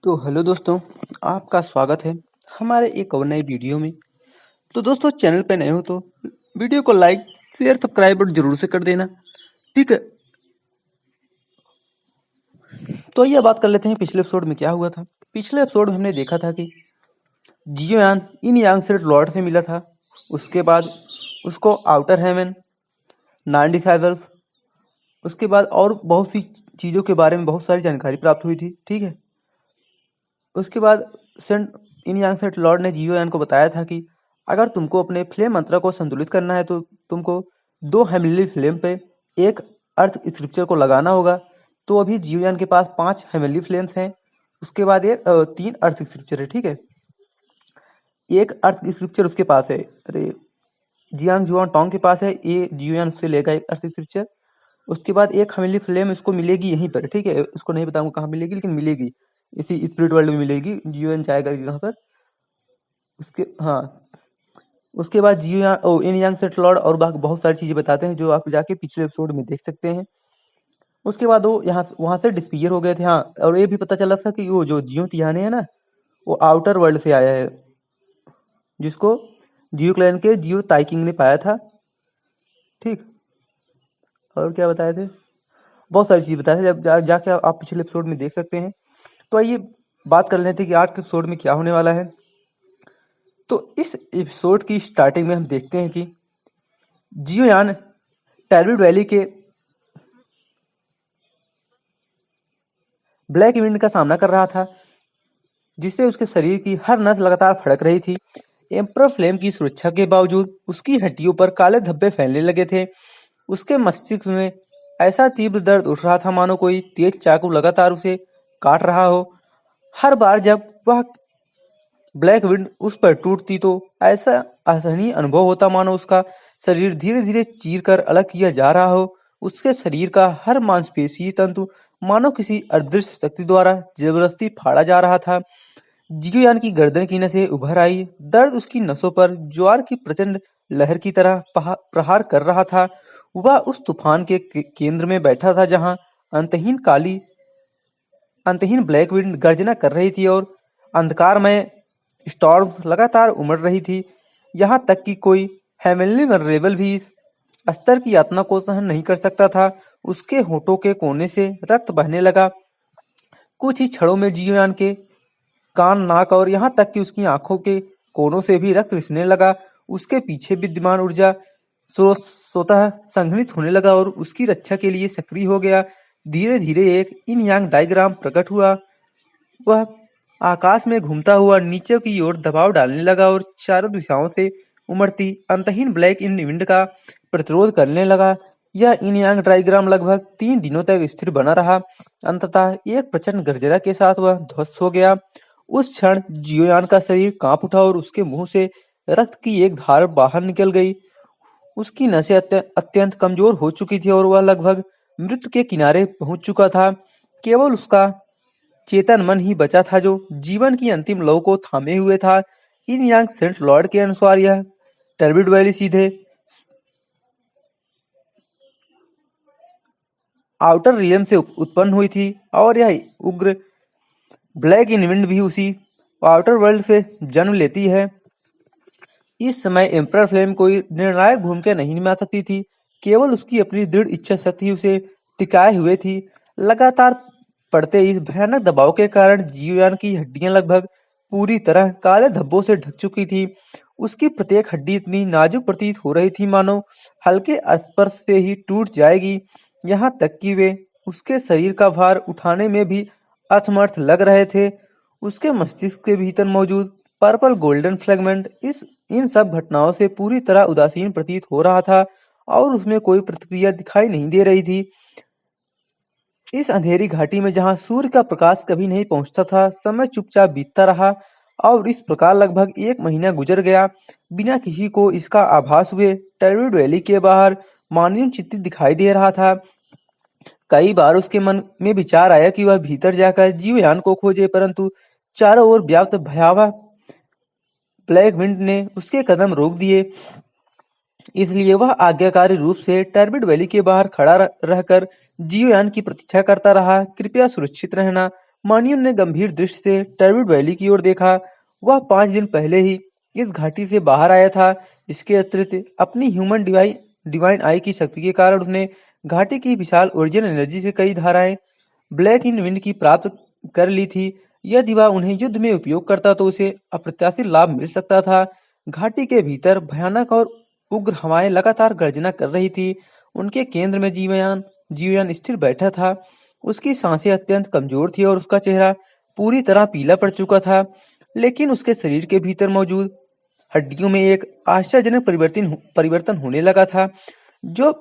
तो हेलो दोस्तों, आपका स्वागत है हमारे एक और नए वीडियो में। तो दोस्तों, चैनल पे नए हो तो वीडियो को लाइक शेयर सब्सक्राइब और जरूर से कर देना, ठीक है। तो आइए बात कर लेते हैं पिछले एपिसोड में क्या हुआ था। पिछले एपिसोड में हमने देखा था कि जियोयान इन यांग से लॉर्ड से मिला था। उसके बाद उसको आउटर हेवन, नाइन डिसाइबल्स, उसके बाद और बहुत सी चीज़ों के बारे में बहुत सारी जानकारी प्राप्त हुई थी, ठीक है। उसके बाद सेंट इन यांग सेट लॉर्ड ने जियोयान को बताया था कि अगर तुमको अपने फ्लेम मंत्र को संतुलित करना है तो तुमको 2 हेवनली फ्लेम पे एक अर्थ स्क्रिप्चर को लगाना होगा। तो अभी जियोयान के पास 5 हेवनली फ्लेम्स हैं। उसके बाद 3 अर्थ स्क्रिप्चर है, ठीक है। एक अर्थ स्क्रिप्चर उसके पास है, अरे जियांग जुआन टोंग के पास है, ये जियोयान उससे लेगा एक अर्थ स्क्रिप्चर। उसके बाद एक हेवनली फ्लेम इसको मिलेगी यहीं पर, ठीक है। उसको नहीं बताऊंगा कहाँ मिलेगी, लेकिन मिलेगी इसी स्पिरिट वर्ल्ड में मिलेगी। जियोयान जाएगा यहाँ पर। उसके हाँ, उसके बाद जियो इन यांग सेट लॉर्ड और बाकी बहुत सारी चीजें बताते हैं जो आप जाके पिछले एपिसोड में देख सकते हैं। उसके बाद वो यहाँ वहां से डिस्पीयर हो गए थे। हाँ, और ये भी पता चला था कि वो जो जियो तिहाने है ना, वो आउटर वर्ल्ड से आया है, जिसको जियो क्लैन के जियो ताइकिंग ने पाया था, ठीक। और क्या बताए थे, बहुत सारी चीज बताए थे। जब जाके आप पिछले एपिसोड में देख सकते हैं। तो आइए बात कर लेते हैं कि आज के एपिसोड में क्या होने वाला है। तो इस एपिसोड की स्टार्टिंग में हम देखते हैं कि जियोयान टैरविड वैली के ब्लैक विंड का सामना कर रहा था, जिससे उसके शरीर की हर नस लगातार फड़क रही थी। एम्परर फ्लेम की सुरक्षा के बावजूद उसकी हड्डियों पर काले धब्बे फैलने लगे थे। उसके मस्तिष्क में ऐसा तीव्र दर्द उठ रहा था मानो कोई तेज चाकू लगातार उसे काट रहा हो। हर बार जब वह ब्लैक विंड उस पर टूटती तो ऐसा असहनीय अनुभव होता मानो उसका शरीर धीरे धीरे चीर कर अलग किया जा रहा हो। उसके शरीर का हर मांसपेशी तंतु मानो किसी अदृश्य शक्ति द्वारा जबरदस्ती फाड़ा जा रहा था। जियोयान की गर्दन की नसें उभर आई। दर्द उसकी नसों पर ज्वार की प्रचंड लहर की तरह प्रहार कर रहा था। वह उस तूफान के केंद्र में बैठा था जहां अंतहीन ब्लैक विंड गर्जना कर रही थी और अंधकारमय स्टॉर्म लगातार उमड़ रही थी। यहाँ तक कि कोई हेवनली वनरेबल भी इस स्तर की यातना को सहन नहीं कर सकता था। उसके होठों के कोने से रक्त बहने लगा। कुछ ही क्षणों में जियोयान के कान, नाक और यहाँ तक कि उसकी आंखों के कोनों से भी रक्त रिसने लगा। उसके पीछे विद्यमान ऊर्जा स्वतः संघनित होने लगा और उसकी रक्षा के लिए सक्रिय हो गया। धीरे धीरे एक इन यांग डायग्राम प्रकट हुआ। वह आकाश में घूमता हुआ नीचे की ओर दबाव डालने लगा और चारों दिशाओं से उमड़ती अंतहीन ब्लैक इन विंड का प्रतिरोध करने लगा। यह इन यांग डायग्राम लगभग 3 दिनों तक स्थिर बना रहा। अंततः एक प्रचंड गर्जना के साथ वह ध्वस्त हो गया। उस क्षण जियोयान का शरीर कांप उठा और उसके मुंह से रक्त की एक धार बाहर निकल गई। उसकी नसें अत्यंत कमजोर हो चुकी थी और वह लगभग मृत्यु के किनारे पहुंच चुका था। केवल उसका चेतन मन ही बचा था जो जीवन की अंतिम लौ को थामे हुए था। इन यांग सेंट लॉर्ड के अनुसार यह टर्बिड वैली सीधे आउटर रियम से उत्पन्न हुई थी और यह उग्र ब्लैक इन विंड भी उसी आउटर वर्ल्ड से जन्म लेती है। इस समय एम्परर फ्लेम कोई निर्णायक भूमिका नहीं निभा सकती थी। केवल उसकी अपनी दृढ़ इच्छा शक्ति उसे टिकाए हुए थी। लगातार पड़ते इस भयानक दबाव के कारण जियोयान की हड्डियां लगभग पूरी तरह काले धब्बों से ढक चुकी थी। उसकी प्रत्येक हड्डी इतनी नाजुक प्रतीत हो रही थी मानो हल्के स्पर्श से ही टूट जाएगी। यहाँ तक कि वे उसके शरीर का भार उठाने में भी असमर्थ लग रहे थे। उसके मस्तिष्क के भीतर मौजूद पर्पल गोल्डन फ्रेगमेंट इन सब घटनाओं से पूरी तरह उदासीन प्रतीत हो रहा था और उसमें कोई प्रतिक्रिया दिखाई नहीं दे रही थी। इस अंधेरी घाटी में जहां सूर्य का प्रकाश कभी नहीं पहुंचता था, समय चुपचाप बीतता रहा और इस प्रकार लगभग 1 महीना गुजर गया बिना किसी को इसका आभास हुए। टर्बिड वैली के बाहर मानव चित्त दिखाई दे रहा था। कई बार उसके मन में विचार आया कि वह भीतर जाकर जीवयान को खोजे, परंतु चारों ओर व्याप्त भयावह ब्लैक विंड ने उसके कदम रोक दिए। इसलिए वह आज्ञाकारी रूप से टर्बिड वैली के बाहर खड़ा रहकर जियोयान की प्रतीक्षा करता रहा। कृपया सुरक्षित रहना, मानियन ने गंभीर दृष्टि से टर्बिड वैली की ओर देखा। वह 5 दिन पहले ही इस घाटी से बाहर आया था। इसके अतिरिक्त अपनी ह्यूमन डिवाइन आई की शक्ति के कारण उसने घाटी की विशाल ओरिजिन एनर्जी से कई धाराएं ब्लैक इन विंड की प्राप्त कर ली थी। यदि वह उन्हें युद्ध में उपयोग करता तो उसे अप्रत्याशित लाभ मिल सकता था। घाटी के भीतर भयानक और उग्र हवाएं लगातार गर्जना कर रही थी। उनके केंद्र में जीवयान स्थिर बैठा था। उसकी सांसें अत्यंत कमजोर थी और उसका चेहरा पूरी तरह पीला पड़ चुका था। लेकिन उसके शरीर के भीतर मौजूद हड्डियों में एक आश्चर्यजनक परिवर्तन होने लगा था। जो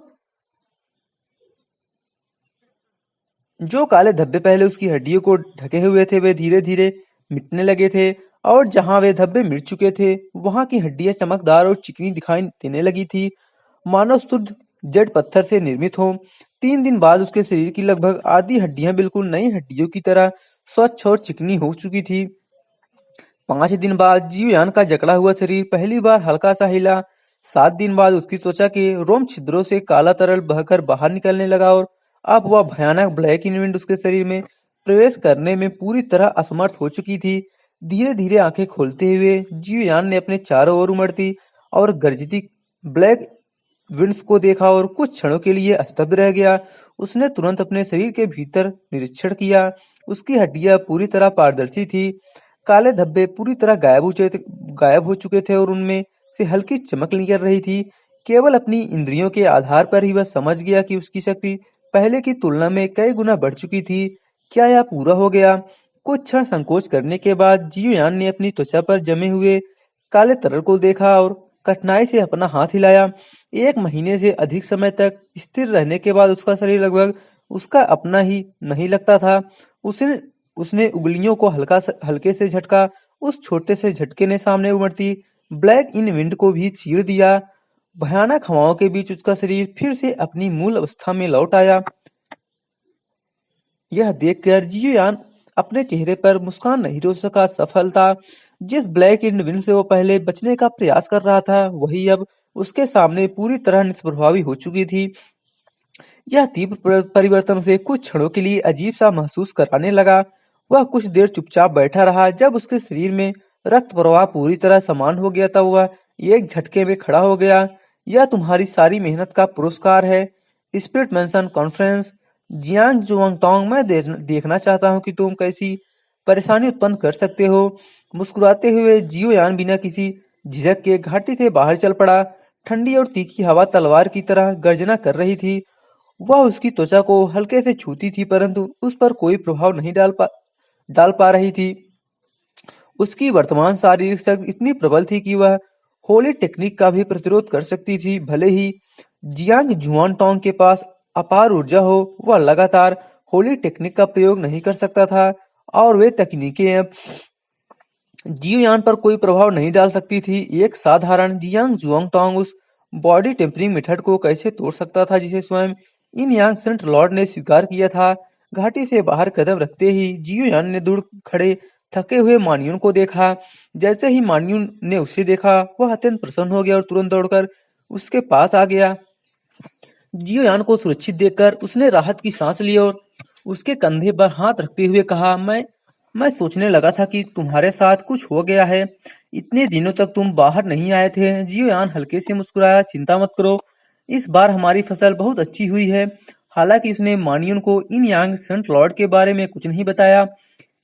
जो काले धब्बे पहले उसकी हड्डियों को ढके हुए थे वे धीरे धीरे मिटने लगे थे, और जहां वे धब्बे मिट चुके थे वहां की हड्डियां चमकदार और चिकनी दिखाई देने लगी थी, मानो शुद्ध जड़ पत्थर से निर्मित हो। 3 दिन बाद उसके शरीर की लगभग आधी हड्डियां बिल्कुल नई हड्डियों की तरह स्वच्छ और चिकनी हो चुकी थी। 5 दिन बाद जीवयान का जकड़ा हुआ शरीर पहली बार हल्का सा हिला। 7 दिन बाद उसकी त्वचा के रोम छिद्रों से काला तरल बहकर बाहर निकलने लगा, और अब वह भयानक ब्लैक इनविंड उसके शरीर में प्रवेश करने में पूरी तरह असमर्थ हो चुकी थी। धीरे धीरे आंखें खोलते हुए जीवयान ने अपने चारों ओर उमड़ती और गरजती ब्लैक विंड्स को देखा और कुछ क्षणों के लिए स्तब्ध रह गया। उसने तुरंत अपने शरीर के भीतर निरीक्षण किया। उसकी हड्डियां पूरी तरह पारदर्शी थी। काले धब्बे पूरी तरह गायब हो चुके थे और उनमें से हल्की चमक निकल रही थी। केवल अपनी इंद्रियों के आधार पर ही वह समझ गया कि उसकी शक्ति पहले की तुलना में कई गुना बढ़ चुकी थी। क्या यह पूरा हो गया? कुछ क्षण संकोच करने के बाद जीवयान ने अपनी त्वचा पर जमे हुए काले तरल को देखा और कठिनाई से अपना हाथ हिलाया। 1 महीने से अधिक समय तक स्थिर रहने के बाद उसका शरीर लगभग उसका अपना ही नहीं लगता था। उसने उसने उंगलियों को हल्के से झटका। उस छोटे से झटके ने सामने उमड़ती ब्लैक इन विंड को भी चीर दिया। भयानक हवाओं के बीच उसका शरीर फिर से अपनी मूल अवस्था में लौट आया। यह देखकर जियोयान अपने चेहरे पर मुस्कान नहीं रोक सका। सफलता जिस ब्लैक एंड विंड से वो पहले बचने का प्रयास कर रहा था वही अब उसके सामने पूरी तरह निष्प्रभावी हो चुकी थी। यह तीव्र परिवर्तन उसे कुछ क्षणों के लिए अजीब सा महसूस कराने लगा। वह कुछ देर चुपचाप बैठा रहा। जब उसके शरीर में रक्त प्रवाह पूरी तरह समान हो गया था वह एक झटके में खड़ा हो गया। यह तुम्हारी सारी मेहनत का पुरस्कार है। स्पिरिट मेंशन कॉन्फ्रेंस जियांग जुआंगटोंग, मैं देखना चाहता हूँ कि तुम कैसी परेशानी उत्पन्न कर सकते हो। मुस्कुराते हुए जियोयान बिना किसी झिझक के घाटी से बाहर चल पड़ा। ठंडी और तीखी हवा तलवार की तरह गर्जना कर रही थी। वह उसकी त्वचा को हल्के से छूती थी परंतु उस पर कोई प्रभाव नहीं डाल पा रही थी। उसकी वर्तमान शारीरिक शक्ति इतनी प्रबल थी कि वह होली टेक्निक का भी प्रतिरोध कर सकती थी। भले ही जियांग जुआनटोंग के पास अपार ऊर्जा हो, वह लगातार होली टेक्निक का प्रयोग नहीं कर सकता था, और वे तकनीकें अब जीवयान पर कोई प्रभाव नहीं डाल सकती थी। एक साधारण जियांग जुआंगटोंग उस बॉडी टेम्परिंग मेथड को कैसे तोड़ सकता था जिसे स्वयं इन यांग सेंट लॉर्ड ने स्वीकार किया था। घाटी से बाहर कदम रखते ही जियोयान ने दूर खड़े थके हुए मान्यून को देखा। जैसे ही मान्यून ने उसे देखा वह अत्यंत प्रसन्न हो गया और तुरंत दौड़कर उसके पास आ गया। जियोयान को सुरक्षित देखकर उसने राहत की सांस ली और उसके कंधे पर हाथ रखते हुए कहा, मैं सोचने लगा था कि तुम्हारे साथ कुछ हो गया है। इतने दिनों तक तुम बाहर नहीं आए थे। जियोयान हल्के से मुस्कुराया। चिंता मत करो, इस बार हमारी फसल बहुत अच्छी हुई है। हालांकि उसने मानियन को इन यांग सेंट लॉर्ड के बारे में कुछ नहीं बताया।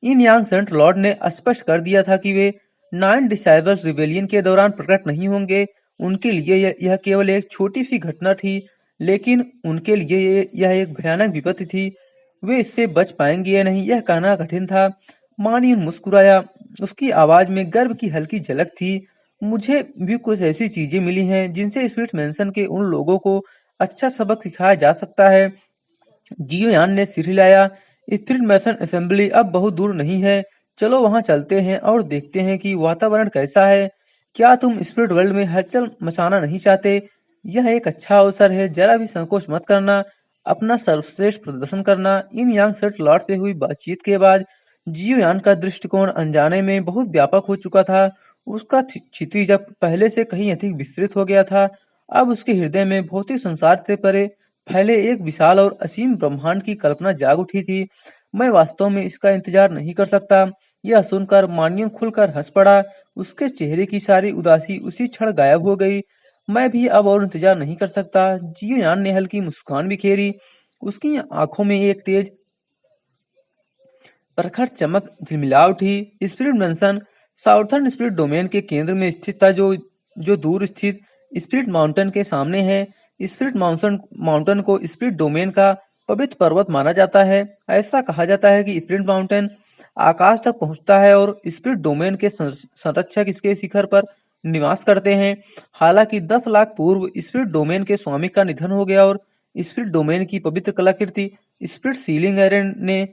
इन यांग सेंट लॉर्ड ने स्पष्ट कर दिया था कि वे 9 डिसाइबल्स रिबेलियन के दौरान प्रकट नहीं होंगे। उनके लिए यह केवल एक छोटी सी घटना थी, लेकिन उनके लिए यह एक भयानक विपत्ति थी। वे इससे बच पाएंगे या नहीं यह कहना कठिन था। मानियन मुस्कुराया। उसकी आवाज में गर्व की हल्की झलक थी। मुझे भी कुछ ऐसी चीजें मिली हैं जिनसे स्पिरिट मेंशन के उन लोगों को अच्छा सबक सिखाया जा सकता है। जियोयान ने सिर हिलाया। स्पिरिट मेंशन असेंबली अब बहुत दूर नहीं है। चलो वहां चलते हैं और देखते हैं कि वातावरण कैसा है। क्या तुम स्पिरिट वर्ल्ड में हलचल मचाना नहीं चाहते? यह एक अच्छा अवसर है। जरा भी संकोच मत करना, अपना सर्वश्रेष्ठ प्रदर्शन करना। इन यांग सेट लॉर्ड से हुई बातचीत के बाद जियोयान का दृष्टिकोण अनजाने में बहुत व्यापक हो चुका था। उसका क्षितिज जब पहले से कहीं अधिक विस्तृत हो गया था। अब उसके हृदय में भौतिक संसार से परे फैले एक विशाल और असीम ब्रह्मांड की कल्पना जाग उठी थी। मैं वास्तव में इसका इंतजार नहीं कर सकता। यह सुनकर मानियन खुलकर हंस पड़ा। उसके चेहरे की सारी उदासी उसी क्षण गायब हो गई। मैं भी अब और इंतजार नहीं कर सकता। जियोयान ने हल्की मुस्कान बिखेरी। उसकी आंखों में एक तेज प्रखर चमक झिलमिला उठी। स्पिरिट मैंसन साउथर्न स्पिरिट डोमेन के केंद्र में स्थित था, जो दूर स्थित स्पिरिट माउंटेन के सामने है। स्पिरिट माउंटेन को स्पिरिट डोमेन का पवित्र पर्वत माना जाता है। ऐसा कहा जाता है कि स्पिरिट माउंटेन आकाश तक पहुंचता है और स्पिरिट डोमेन के संरक्षक इसके शिखर पर निवास करते हैं। हालांकि 10 लाख पूर्व स्पिरिट डोमेन के स्वामी का निधन हो गया और स्पिरिट डोमेन की पवित्र कलाकृति स्पिरिट सीलिंग एरेन ने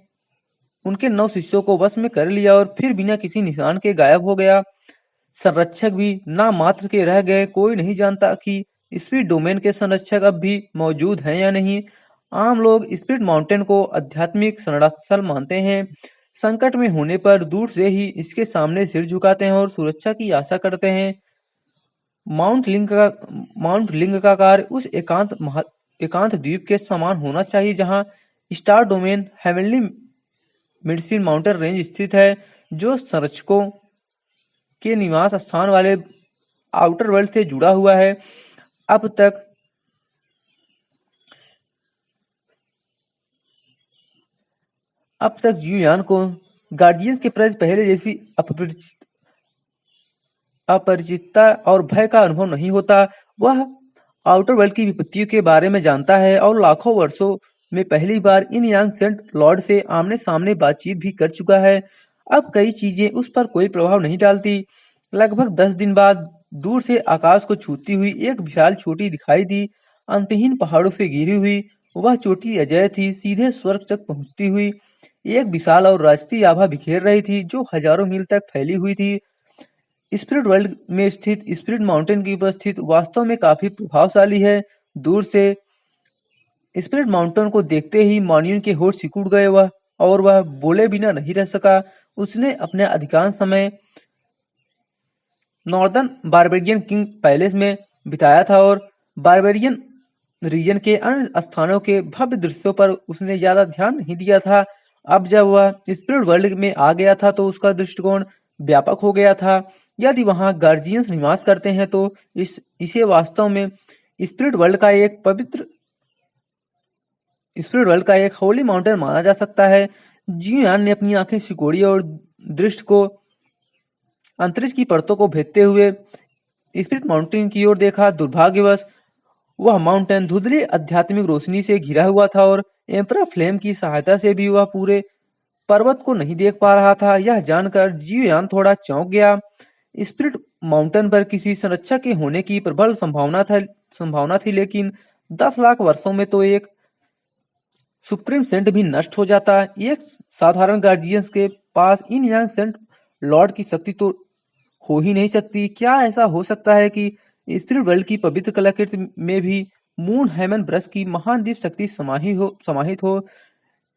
उनके 9 शिष्यों को वश में कर लिया और फिर बिना किसी निशान के गायब हो गया। संरक्षक भी नाम मात्र के रह गए। कोई नहीं जानता कि स्पिरिट डोमेन के संरक्षक अब भी मौजूद हैं या नहीं। आम लोग स्पिरिट माउंटेन को आध्यात्मिक शरणास्थल मानते हैं। संकट में होने पर दूर से ही इसके सामने सिर झुकाते हैं और सुरक्षा की आशा करते हैं। माउंट लिंग का कार्य उस एकांत द्वीप के समान होना चाहिए जहां star domain heavenly medicine mountain range स्थित है, जो संरक्षकों के निवास स्थान वाले आउटर वर्ल्ड से जुड़ा हुआ है। अब तक जियोयान को गार्जियंस के प्रति पहले जैसी अपरिचितता और भय का अनुभव नहीं होता। वह आउटर वर्ल्ड की विपत्तियों के बारे में जानता है और लाखों वर्षों में पहली बार इन यांग सेंट लॉर्ड से आमने सामने बातचीत भी कर चुका है। अब कई चीजें उस पर कोई प्रभाव नहीं डालती। लगभग 10 दिन बाद दूर से आकाश को छूती हुई एक विशाल चोटी दिखाई दी। अंतहीन पहाड़ों से घिरी हुई वह चोटी अजेय थी, सीधे स्वर्ग तक पहुंचती हुई एक विशाल और राष्ट्रीय आभा बिखेर रही थी, जो हजारों मील तक फैली हुई थी। स्पिरिट वर्ल्ड में स्थित स्पिरिट माउंटेन की उपस्थिति वास्तव में काफी प्रभावशाली है। दूर से स्पिरिट माउंटेन को देखते ही मानियन के होठ सिकुड़ गए और वह बोले बिना नहीं रह सका। उसने अपने अधिकांश समय नॉर्दर्न बारबेरियन किंग पैलेस में बिताया था और बारबेरियन रीजन के अन्य स्थानों के भव्य दृश्यों पर उसने ज्यादा ध्यान नहीं दिया था। अब जब वह स्पिरिट वर्ल्ड में आ गया था तो उसका दृष्टिकोण व्यापक हो गया था। यदि वहां गार्जियंस निवास करते हैं तो इसे वास्तव में स्पिरिट वर्ल्ड का एक होली माउंटेन माना जा सकता है। जियोयान ने अपनी आंखें सिकोड़ी और दृष्टि को अंतरिक्ष की परतों को भेदते हुए स्पिरिट माउंटेन की ओर देखा। दुर्भाग्यवश वह माउंटेन धुंधली आध्यात्मिक रोशनी से घिरा हुआ था और एम्परर फ्लेम की सहायता से भी वह पूरे पर्वत को नहीं देख पा रहा था। यह जानकर जियोयान थोड़ा चौंक गया। स्पिरिट माउंटेन पर किसी संरक्षक के होने की प्रबल संभावना थी, लेकिन 10 लाख वर्षों में तो एक सुप्रीम सेंट भी नष्ट हो जाता। एक साधारण गार्जियंस के पास इन यांग सेंट लॉर्ड की शक्ति तो हो ही नहीं सकती। क्या ऐसा हो सकता है कि स्पिरिट वर्ल्ड की पवित्र कलाकृति में भी मून हेमन ब्रश की महान दिव्य शक्ति समाहित हो?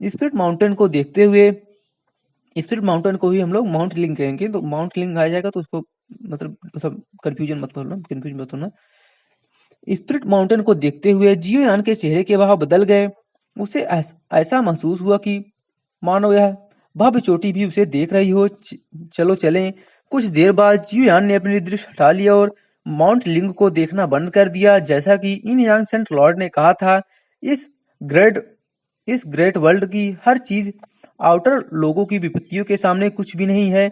स्पिरिट माउंटेन को देखते हुए, स्पिरिट माउंटेन को ही हम लोग माउंट लिंग कहेंगे, तो माउंट लिंग आ जाएगा तो उसको मतलब कंफ्यूजन मत होना। स्पिरिट माउंटेन को देखते हुए जियोयान के चेहरे के भाव बदल गए। उसे ऐसा महसूस हुआ कि मानो यह भव्य चोटी भी उसे देख रही हो। चलो चलें। कुछ देर बाद जियोयान ने अपनी दृष्टि हटा लिया और माउंट लिंग को देखना बंद कर दिया। जैसा कि इन यांग सेंट लॉर्ड ने कहा था, इस ग्रेट वर्ल्ड की हर चीज आउटर लोगों की विपत्तियों के सामने कुछ भी नहीं है।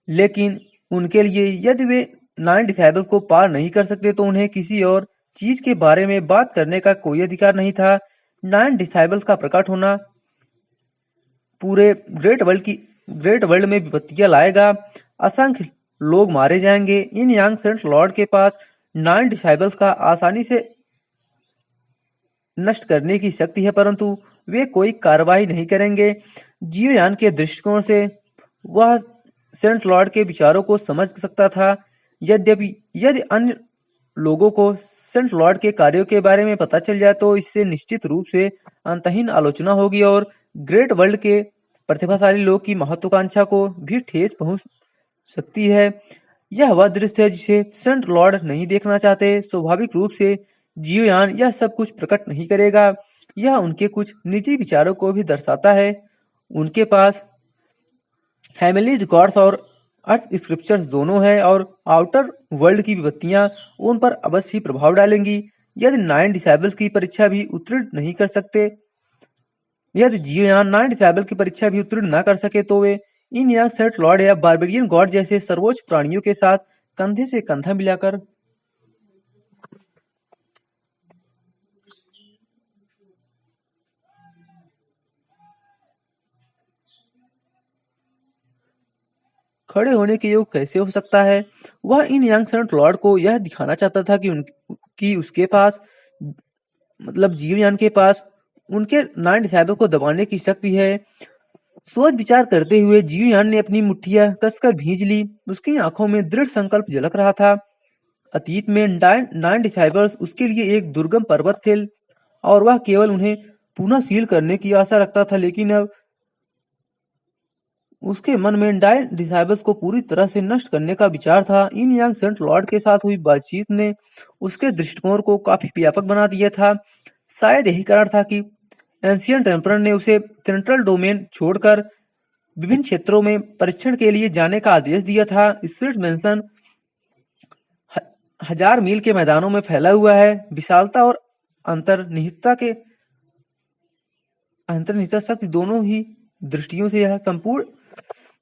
लेकिन उनके लिए यदि वे 9 डिसेबल को पार नहीं कर सकते तो उन्हें किसी और चीज के बारे में बात करने का कोई अधिकार नहीं था। 9 डिसेबल्स का प्रकट होना पूरे ग्रेट वर्ल्ड में विपत्तियां लाएगा। असंख्य लोग मारे जाएंगे। इन यांग सेंट लॉर्ड के पास 9 डिसेबल्स का आसानी से नष्ट करने की शक्ति है, परंतु वे कोई कार्रवाई नहीं करेंगे। जियोयान के दृष्टिकोण से वह सेंट लॉर्ड के विचारों को समझ सकता था। यदि अन्य लोगों को सेंट लॉर्ड के कार्यों के बारे में पता चल जाए तो इससे निश्चित रूप से अंतहीन आलोचना होगी और ग्रेट वर्ल्ड के प्रतिभाशाली लोग की महत्वाकांक्षा को भी ठेस पहुंच सकती है। यह वह दृश्य है जिसे सेंट लॉर्ड नहीं देखना चाहते। स्वाभाविक रूप से जियोयान यह सब कुछ प्रकट नहीं करेगा। यह उनके कुछ निजी विचारों को भी दर्शाता है। उनके पास हेवनली रिकॉर्ड्स और अर्थ स्क्रिप्चर्स दोनों है, और आउटर वर्ल्ड की विपत्तियां उन पर अवश्य ही प्रभाव डालेंगी। यदि 9 डिसेबल्स की परीक्षा भी उत्तीर्ण नहीं कर सकते, यदि जियोयान 9 डिसेबल की परीक्षा भी उत्तीर्ण न कर सके, तो वे इन यंग सेट लॉर्ड या बारबेरियन गॉड जैसे सर्वोच्च प्राणियों के साथ कंधे से कंधा मिलाकर खड़े होने के योग कैसे हो सकता है। वह इन यंग सेंट लॉर्ड को यह दिखाना चाहता था कि उसके पास, मतलब जियोयान के पास, उनके 9 डिसेबल को दबाने की शक्ति है। सोच विचार करते हुए जियोयान ने अपनी मुट्ठियां कसकर भींच ली। उसकी आंखों में दृढ़ संकल्प झलक रहा था। अतीत में 9 डिसेबल्स उसके लिए एक दुर्गम पर्वत थे, और वह केवल उन्हें पुनः सील करने की आशा रखता था। लेकिन अब उसके मन में 9 डिसेबल्स को पूरी तरह से नष्ट करने का विचार था। इन यंग सेंट लॉर्ड के साथ हुई बातचीत ने उसके दृष्टिकोण को काफी व्यापक बना दिया था। शायद यही कारण था कि एंशियंट एम्परर ने उसे सेंट्रल डोमेन छोड़कर विभिन्न क्षेत्रों में परीक्षण के लिए जाने का आदेश दिया था। स्पिरिट मैंसन 1000 मील के मैदानों में फैला हुआ है। विशालता और अंतर्निहित शक्ति दोनों ही दृष्टियों से यह संपूर्ण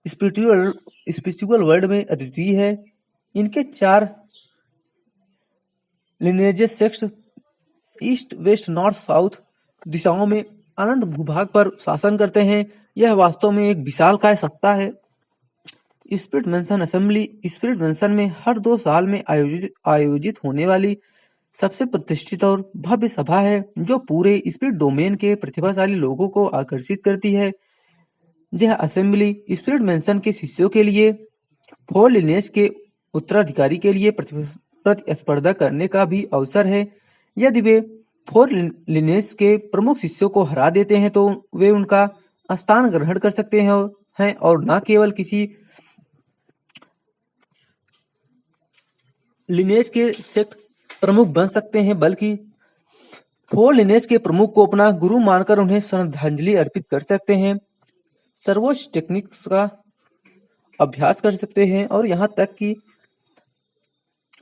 स्पिरिचुअल वर्ल्ड में अद्वितीय है। इनके 4 lineages sect east, west, north, south दिशाओं में अनंत भूभाग पर शासन करते हैं। यह वास्तव में एक विशालकाय सत्ता है। स्पिरिट मैंसन असेंबली स्पिरिट मैंसन में हर 2 साल में आयोजित होने वाली सबसे प्रतिष्ठित और भव्य सभा है, जो पूरे स्पिरिट डोमेन के प्रतिभाशाली लोगों को आकर्षित करती है। यह असेंबली स्पिरिट मैंसन के शिष्यों के लिए 4 लिनेज के उत्तराधिकारी के लिए प्रतिस्पर्धा करने का भी अवसर है। यदि वे 4 लिनेज के प्रमुख शिष्यों को हरा देते हैं, तो वे उनका स्थान ग्रहण कर सकते हैं और न केवल किसी लिनेज के सेक्ट प्रमुख बन सकते हैं, बल्कि 4 लिनेज के प्रमुख को अपना गुरु मानकर उन्हें श्रद्धांजलि अर्पित कर सकते हैं, सर्वोच्च टेक्निक्स का अभ्यास कर सकते हैं, और यहाँ तक कि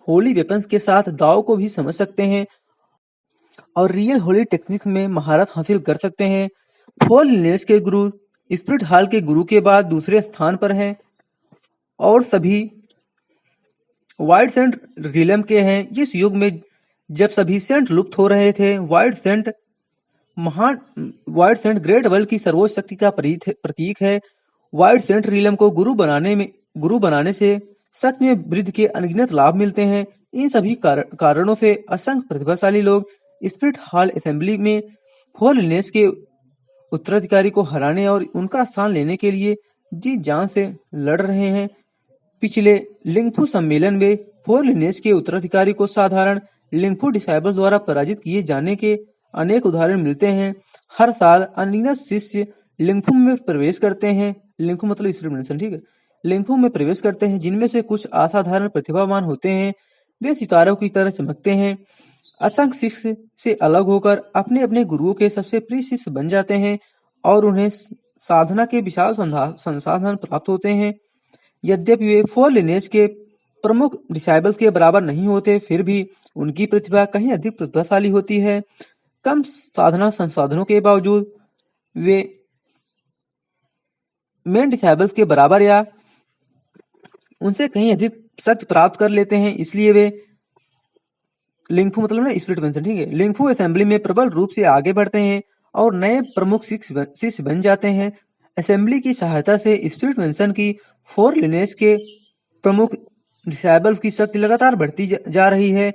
होली वेपन्स के साथ दाव को भी समझ सकते हैं और रियल होली टेक्निक्स में महारत हासिल कर सकते हैं। 4 लिनेज के गुरु स्पिरिट हॉल के गुरु के बाद दूसरे स्थान पर हैं, और सभी वाइड सेंट रिलम के हैं। इस युग में जब सभी सेंट लुप्त हो रहे थे, वाइड सेंट ग्रेट वर्ल्ड की सर्वोच्च शक्ति का प्रतीक है। वाइड सेंट रिलम को गुरु बनाने से शक्ति में वृद्धि के अनगिनत लाभ मिलते हैं। इन सभी कारणों से असंख्य प्रतिभाशाली लोग स्पिरिट हॉल असेंबली में 4 लिनेज के उत्तराधिकारी को हराने और उनका स्थान लेने के लिए जी जान से लड़ रहे हैं। पिछले लिंगफू सम्मेलन में 4 लिनेज के उत्तराधिकारी को साधारण लिंगफू डिसाइबल द्वारा पराजित किए जाने के अनेक उदाहरण मिलते हैं। हर साल अनगिनत शिष्य लिंगफू में प्रवेश करते हैं। लिंगफू मतलब स्पिरिट मैंसन, ठीक है। लिंगफू में प्रवेश करते हैं, जिनमें से कुछ असाधारण प्रतिभावान होते हैं। वे सितारों की तरह चमकते हैं। असंख्य शिष्य से अलग होकर अपने अपने गुरुओं के सबसे प्रिय शिष्य बन जाते हैं, और उन्हें साधना के विशाल संसाधन प्राप्त होते हैं। यद्यपि वे 4 लिनेज के प्रमुख डिसाइबल्स के बराबर नहीं होते, फिर भी उनकी प्रतिभा कहीं अधिक प्रतिभाशाली होती है। कम साधना संसाधनों के बावजूद वे मेन डिसाइबल्स के बराबर या उनसे कहीं अधिक शक्ति प्राप्त कर लेते हैं। इसलिए वे लिंगफू मतलब ना स्पिरिट मैंसन, ठीक है, लिंगफू असेंबली में प्रबल रूप से आगे बढ़ते हैं और नए प्रमुख शिष्य बन जाते हैं। असेंबली की सहायता से स्पिरिट मैंसन की 4 लिनेज के प्रमुख डिसाइबल्स की शक्ति लगातार बढ़ती जा रही है,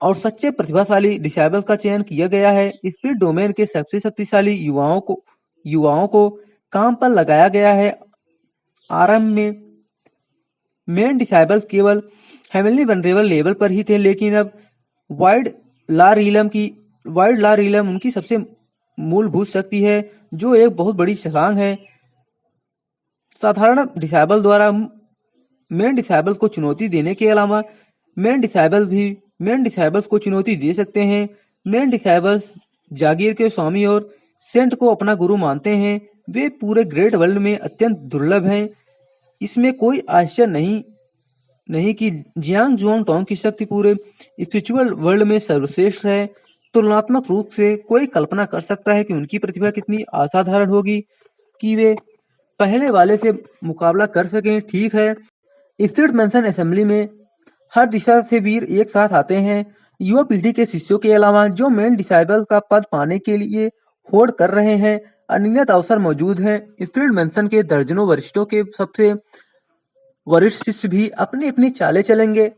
और सच्चे प्रतिभाशाली डिसाइबल्स का चयन किया गया है। स्पिरिट डोमेन के सबसे शक्तिशाली युवाओं को काम पर लगाया गया है। आरंभ में मेन डिसाइबल्स केवल हेवनली वनरेबल लेवल पर ही थे, लेकिन अब वाइड ला रिलम उनकी सबसे मूलभूत शक्ति है, जो एक बहुत बड़ी छलांग है। साधारण डिसाइबल द्वारा मेन डिसाइबल्स को चुनौती देने के अलावा मेन डिसाइबल्स को चुनौती दे सकते हैं। मेन डिसाइबल्स जागीर के स्वामी और सेंट को अपना गुरु मानते हैं। वे पूरे ग्रेट वर्ल्ड में अत्यंत दुर्लभ हैं। इसमें कोई आश्चर्य नहीं कि जियांग जुआंग टोंग की शक्ति पूरे स्पिरिचुअल वर्ल्ड में सर्वश्रेष्ठ है। तुलनात्मक रूप से कोई कल्पना कर सकता है कि उनकी प्रतिभा कितनी असाधारण होगी कि वे पहले वाले से मुकाबला कर सकें। ठीक है, स्पिरिट मेंशन असेंबली में हर दिशा से वीर एक साथ आते हैं। युवा पीढ़ी के शिष्यों के अलावा जो मेन डिसाइबल का पद पाने के लिए होड़ कर रहे हैं, अनियत अवसर मौजूद हैं। स्पिरिट मेंशन के दर्जनों वरिष्ठों के सबसे वरिष्ठ शिष्य भी अपनी अपनी चालें चलेंगे।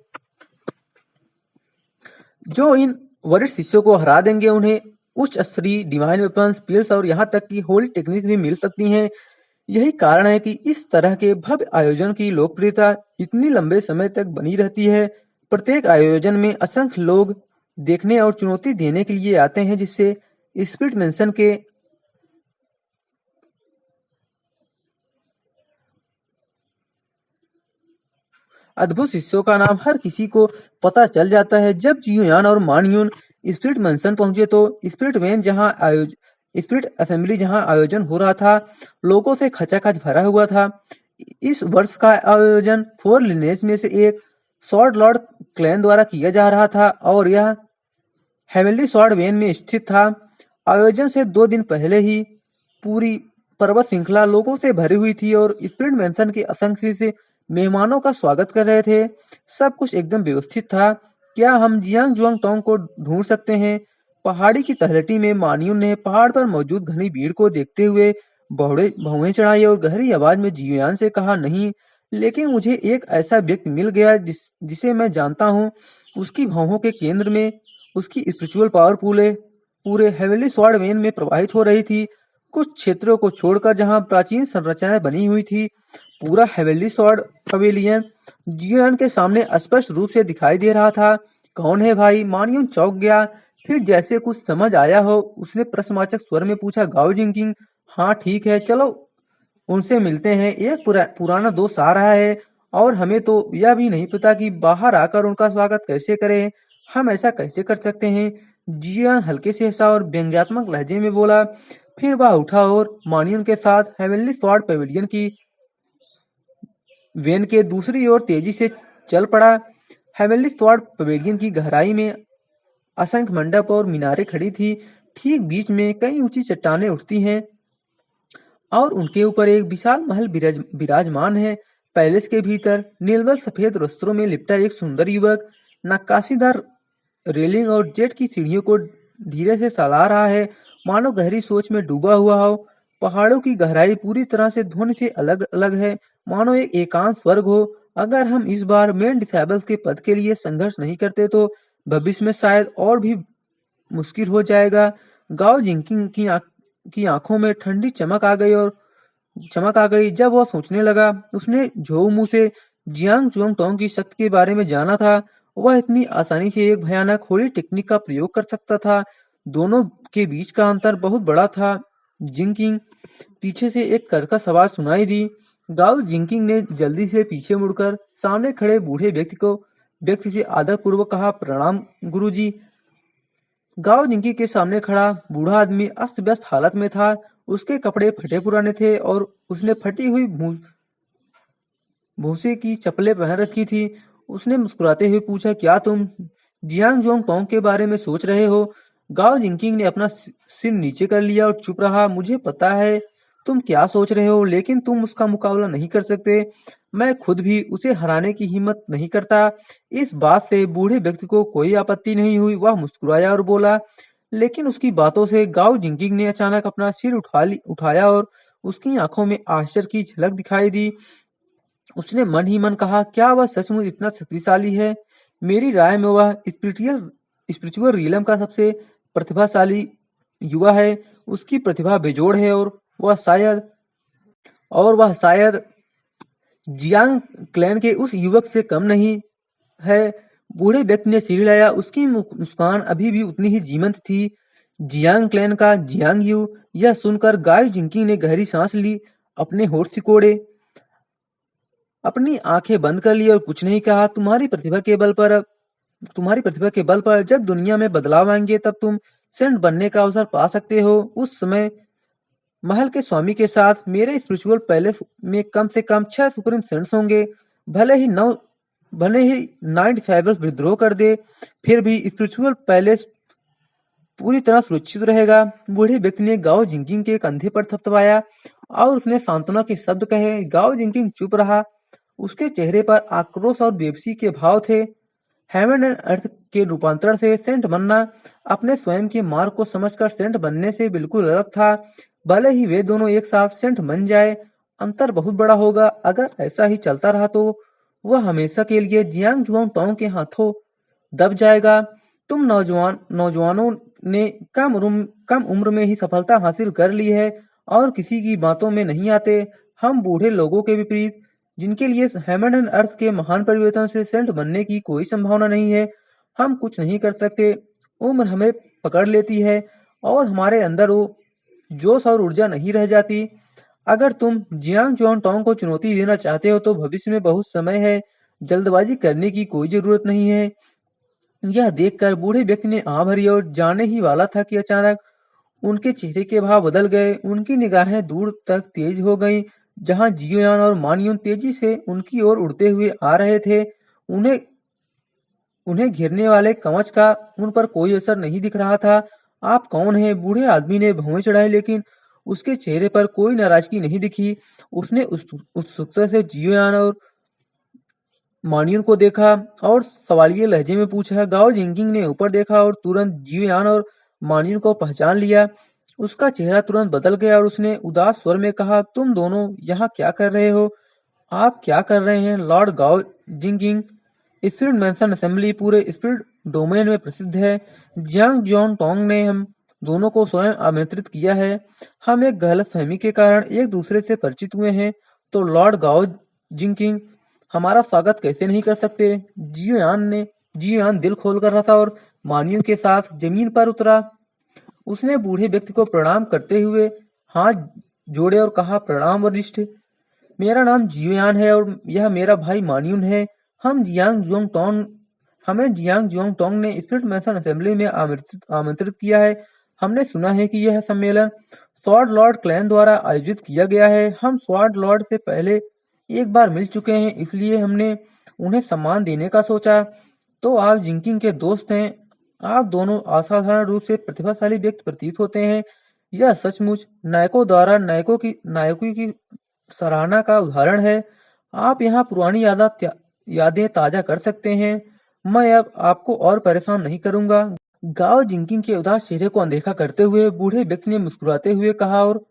जो इन वरिष्ठ शिष्यों को हरा देंगे, उन्हें उच्च स्तरीय डिवाइन वेपन्स, स्किल्स और यहाँ तक कि होली टेक्निक भी मिल सकती हैं। यही कारण है कि इस तरह के भव्य आयोजन की लोकप्रियता इतनी लंबे समय तक बनी रहती है। प्रत्येक आयोजन में असंख्य लोग देखने और चुनौती देने के लिए आते हैं, जिससे स्पिरिट मेंशन के अद्भुत शिष्यों का नाम हर किसी को पता चल जाता है। जब जियुयान और मानयून स्पिरिट मेंशन पहुंचे तो स्पिरिट असेंबली जहां आयोजन हो रहा था, लोगों से खचाखच भरा हुआ था। इस वर्ष का आयोजन फोर लिनेज में से एक सॉर्ड लॉर्ड क्लैन द्वारा किया जा रहा था और यह हेवनली सॉर्ड वेन में स्थित था। आयोजन से 2 दिन पहले ही पूरी पर्वत श्रृंखला लोगों से भरी हुई थी और स्पिरिट मेंशन के असंख्य से मेहमानों का स्वागत कर रहे थे। सब कुछ एकदम व्यवस्थित था। क्या हम जियांग जुआंग टोंग को ढूंढ सकते हैं? पहाड़ी की तलहटी में मानियून ने पहाड़ पर मौजूद घनी भीड़ को देखते हुए भौहें चढ़ाई और गहरी आवाज में जियुयान से कहा, नहीं, लेकिन मुझे एक ऐसा व्यक्ति मिल गया जिसे मैं जानता हूँ। उसकी भौहों के केंद्र में उसकी स्पिरिचुअल पावर पूरे हेवनली स्वॉर्ड वेन में प्रवाहित हो रही थी। कुछ क्षेत्रों को छोड़कर जहां प्राचीन संरचनाएं बनी हुई थी, पूरा हेवनली स्वॉर्ड पवेलियन जियुयान के सामने स्पष्ट रूप से दिखाई दे रहा था। कौन है भाई? मानियून चौंक गया। फिर जैसे कुछ समझ आया हो, उसने प्रश्नवाचक स्वर में पूछा, गाओ जिंकिंग। हाँ ठीक है, चलो उनसे मिलते हैं। एक पुराना दोस्त आ रहा है और हमें तो यह भी नहीं पता कि बाहर आकर उनका स्वागत कैसे करें। हम ऐसा कैसे कर सकते हैं? जियान हल्के से हंसा और व्यंग्यात्मक लहजे में बोला। फिर वह उठा और मानियन के साथ हेवनली स्वॉर्ड पेविलियन की वेन के दूसरी ओर तेजी से चल पड़ा। हेवनली स्वॉर्ड पेविलियन की गहराई में असंख्य मंडप और मीनारें खड़ी थी। ठीक बीच में कई ऊंची चट्टानें उठती हैं और उनके ऊपर एक विशाल महल विराजमान है। पैलेस के भीतर नीलवल सफेद वस्त्रों में लिपटा एक सुंदर युवक नक्काशीदार रेलिंग और जेट की सीढ़ियों को धीरे से चला रहा है, मानो गहरी सोच में डूबा हुआ हो। पहाड़ों की गहराई पूरी तरह से ध्वनि से अलग अलग है, मानो एक एकांत स्वर्ग हो। अगर हम इस बार मेन डिसेबल्स के पद के लिए संघर्ष नहीं करते तो भविष्य में शायद और भी मुश्किल हो जाएगा। गाओ जिंकिंग की आंखों में ठंडी चमक आ गई जब वह सोचने लगा। उसने झोउ मुंह से जियांग जुआंग टोंग की शक्ति के बारे में जाना था। वह इतनी आसानी से एक भयानक होली टेक्निक का प्रयोग कर सकता था। दोनों के बीच का अंतर बहुत बड़ा था। जिंकिंग, पीछे से एक कर्कश आवाज सुनाई दी। गाओ जिंकिंग ने जल्दी से पीछे मुड़कर सामने खड़े बूढ़े व्यक्ति से आदरपूर्वक कहा, प्रणाम गुरुजी। गाओ जिंकी के सामने खड़ा बूढ़ा आदमी अस्त व्यस्त हालत में था। उसके कपड़े फटे पुराने थे और उसने फटी हुई भूसे की चप्पलें पहन रखी थी। उसने मुस्कुराते हुए पूछा, क्या तुम जियांग जोंग टोंग के बारे में सोच रहे हो? गाओ जिंकिंग ने अपना सिर नीचे कर लिया और चुप रहा। मुझे पता है तुम क्या सोच रहे हो, लेकिन तुम उसका मुकाबला नहीं कर सकते। मैं खुद भी उसे हराने की हिम्मत नहीं करता। इस बात से बूढ़े व्यक्ति को कोई आपत्ति नहीं हुई। वह मुस्कुराया और बोला, लेकिन उसकी बातों से गाओ जिंकिंग ने अचानक अपना सिर उठाया और उसकी आंखों में आश्चर्य की झलक दिखाई दी। उसने मन ही मन कहा, क्या वह सचमुच इतना शक्तिशाली है? मेरी राय में वह स्पिरिचुअल रियलम का सबसे प्रतिभाशाली युवा है। उसकी प्रतिभा बेजोड़ है और वह शायद जियांग क्लैन के उस युवक से कम नहीं है। बूढ़े व्यक्ति ने सिर हिलाया। उसकी मुस्कान अभी भी उतनी ही जीवंत थी। जियांग क्लैन का जियांग यू। यह सुनकर गाय जिंकिंग ने गहरी सांस ली, अपने होठ सिकोड़े, अपनी आंखें बंद कर ली और कुछ नहीं कहा। तुम्हारी प्रतिभा के बल पर जब दुनिया में बदलाव आएंगे तब तुम सेंट बनने का अवसर पा सकते हो। उस समय महल के स्वामी के साथ मेरे स्पिरिचुअल पैलेस में कम से कम 6 सुप्रीम सेंट्स होंगे। भले ही नौ भले ही नाइट फेबल्स विद्रोह कर दे, फिर भी स्पिरिचुअल पैलेस पूरी तरह सुरक्षित रहेगा। बूढ़े व्यक्ति ने गाओ जिंकिंग के कंधे पर थपथपाया और उसने सांत्वना के शब्द कहे। गाओ जिंकिंग चुप रहा। उसके चेहरे पर आक्रोश और बेबसी के भाव थे। हेवन एंड अर्थ के रूपांतरण से सेंट बनना अपने स्वयं के मार्ग को समझकर सेंट बनने से बिल्कुल अलग था। भले ही वे दोनों एक साथ सेंट बन जाए, अंतर बहुत बड़ा होगा। अगर ऐसा ही चलता रहा तो वह हमेशा के लिए जियांग जुआंग टोंग के हाथों दब जाएगा। तुम नौजवानों ने कम उम्र में ही सफलता हासिल कर ली है और किसी की बातों में नहीं आते। हम बूढ़े लोगों के विपरीत, जिनके लिए हेवन एंड अर्थ के महान परिवर्तन से सेंट बनने की कोई संभावना नहीं है, हम कुछ नहीं कर सकते। उम्र हमें पकड़ लेती है और हमारे अंदर वो जोश और ऊर्जा नहीं रह जाती। अगर तुम जियांग जुआंग टोंग को चुनौती देना चाहते हो तो भविष्य में बहुत समय है। जल्दबाजी करने की कोई जरूरत नहीं है। यह देखकर बूढ़े व्यक्ति ने आह भरी और जाने ही वाला था कि अचानक उनके चेहरे के भाव बदल गए। उनकी निगाहें दूर तक तेज हो गईं, जहां जियोयान और मानयून तेजी से उनकी ओर उड़ते हुए आ रहे थे। उन्हें उन्हें घेरने वाले कवच का उन पर कोई असर नहीं दिख रहा था। आप कौन हैं? बूढ़े आदमी ने भौं चढ़ाए, लेकिन उसके चेहरे पर कोई नाराजगी नहीं दिखी। उसने उत्सुकता से जियोयान और मानियन को देखा और सवालिया लहजे में पूछा। गाओ जिंकिंग ने ऊपर देखा और तुरंत जियोयान और मानियन को पहचान लिया। उसका चेहरा तुरंत बदल गया और उसने उदास स्वर में कहा, तुम दोनों यहाँ क्या कर रहे हो? आप क्या कर रहे हैं? लॉर्ड गाओ जिंकिंग, स्पिरिट मैंसन असेंबली पूरे स्पिरिट डोमेन में प्रसिद्ध है। जियांग जॉन टोंग ने हम दोनों को स्वयं आमंत्रित किया है। हम एक गलतफहमी के कारण एक दूसरे से परिचित हुए हैं, तो लॉर्ड गाओ जिंकिंग हमारा स्वागत कैसे नहीं कर सकते? जियोयान दिल खोलकर हंसा और मानियों के साथ जमीन पर उतरा। उसने बूढ़े व्यक्ति को प्रणाम करते हुए हाथ जोड़े और कहा, प्रणाम वरिष्ठ। मेरा नाम जियोयान है और यह मेरा भाई मानियुन है। हमें जियांग जुआंग टोंग ने स्पिरिट मैसन असेंबली में आमंत्रित किया है। हमने सुना है कि यह सम्मेलन स्वॉर्ड लॉर्ड क्लैन द्वारा आयोजित किया गया है। हम स्वॉर्ड लॉर्ड से पहले एक बार मिल चुके हैं, इसलिए हमने उन्हें सम्मान देने का सोचा। तो आप जिंकिंग के दोस्त हैं। आप दोनों असाधारण रूप से प्रतिभाशाली व्यक्ति प्रतीत होते हैं। यह सचमुच नायकों द्वारा नायकों की सराहना का उदाहरण है। आप यहाँ पुरानी यादें ताजा कर सकते हैं। मैं अब आपको और परेशान नहीं करूंगा। गाओ जिंकिंग के उदास चेहरे को अनदेखा करते हुए बूढ़े व्यक्ति ने मुस्कुराते हुए कहा और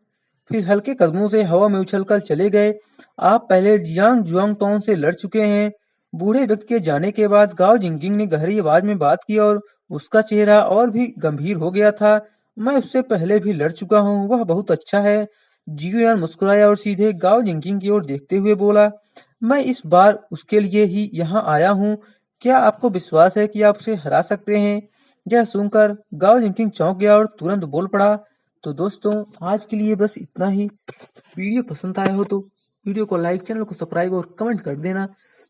फिर हल्के कदमों से हवा में उछलकर चले गए। आप पहले जियांग जुआंग टोंग से लड़ चुके हैं। बूढ़े व्यक्ति के जाने के बाद गाओ जिंकिंग ने गहरी आवाज में बात की और उसका चेहरा और भी गंभीर हो गया था। मैं उससे पहले भी लड़ चुका हूँ, वह बहुत अच्छा है। जियोयान मुस्कुराया और सीधे गाओ जिंकिंग की ओर देखते हुए बोला, मैं इस बार उसके लिए ही यहाँ आया हूँ। क्या आपको विश्वास है कि आप उसे हरा सकते हैं? यह सुनकर गाओ जिंकिंग चौंक गया और तुरंत बोल पड़ा। तो दोस्तों, आज के लिए बस इतना ही। वीडियो पसंद आया हो तो वीडियो को लाइक, चैनल को सब्सक्राइब और कमेंट कर देना।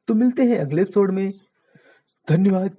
तो मिलते हैं अगले एपिसोड में। धन्यवाद।